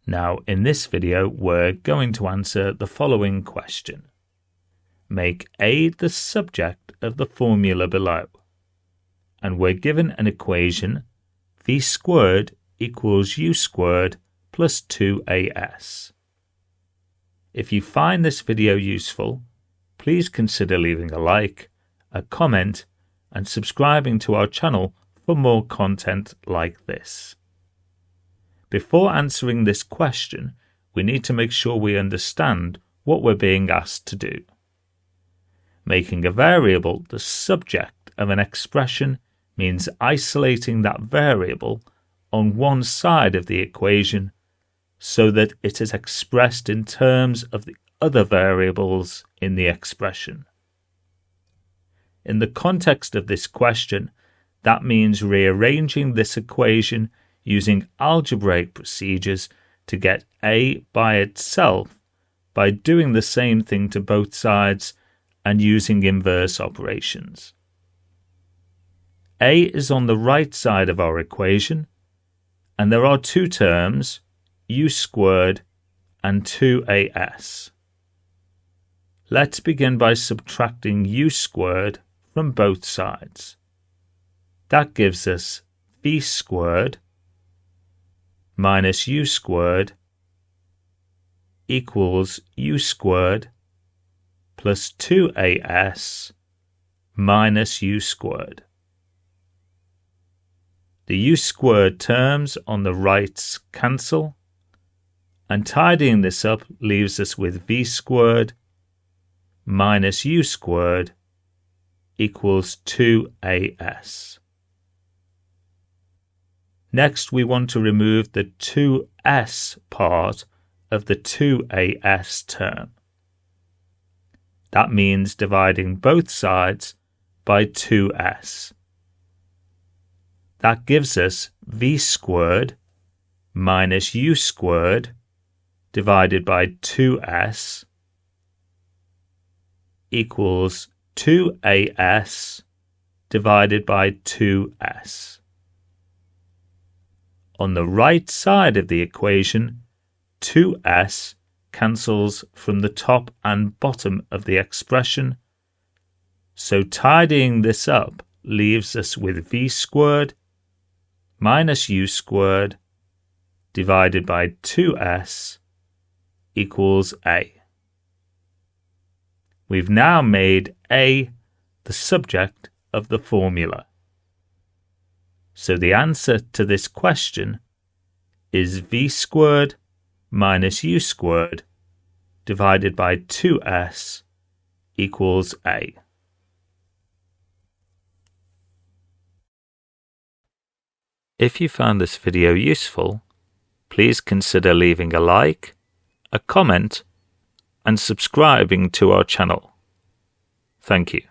Now, in this video, we're going to answer the following question. Make A the subject of the formula below. And we're given an equation, v squared equals u squared plus 2as. If you find this video useful, please consider leaving a like, a comment, and subscribing to our channel for more content like this. Before answering this question, we need to make sure we understand what we're being asked to do. Making a variable the subject of an expression means isolating that variable on one side of the equation so that it is expressed in terms of the other variables in the expression. In the context of this question, that means rearranging this equation using algebraic procedures to get A by itself by doing the same thing to both sides and using inverse operations. A is on the right side of our equation, and there are two terms, u squared and 2as. Let's begin by subtracting u squared from both sides. That gives us v squared minus u squared equals u squared plus 2as minus u squared. The u squared terms on the rights cancel, and tidying this up leaves us with v squared minus u squared equals 2as. Next, we want to remove the 2s part of the 2as term. That means dividing both sides by 2s. That gives us v squared minus u squared divided by 2s equals 2as divided by 2s. On the right side of the equation, 2s cancels from the top and bottom of the expression, so tidying this up leaves us with v squared minus u squared divided by 2s equals a. We've now made A the subject of the formula. So the answer to this question is v squared minus u squared divided by 2s equals a. If you found this video useful, please consider leaving a like, a comment, and subscribing to our channel. Thank you.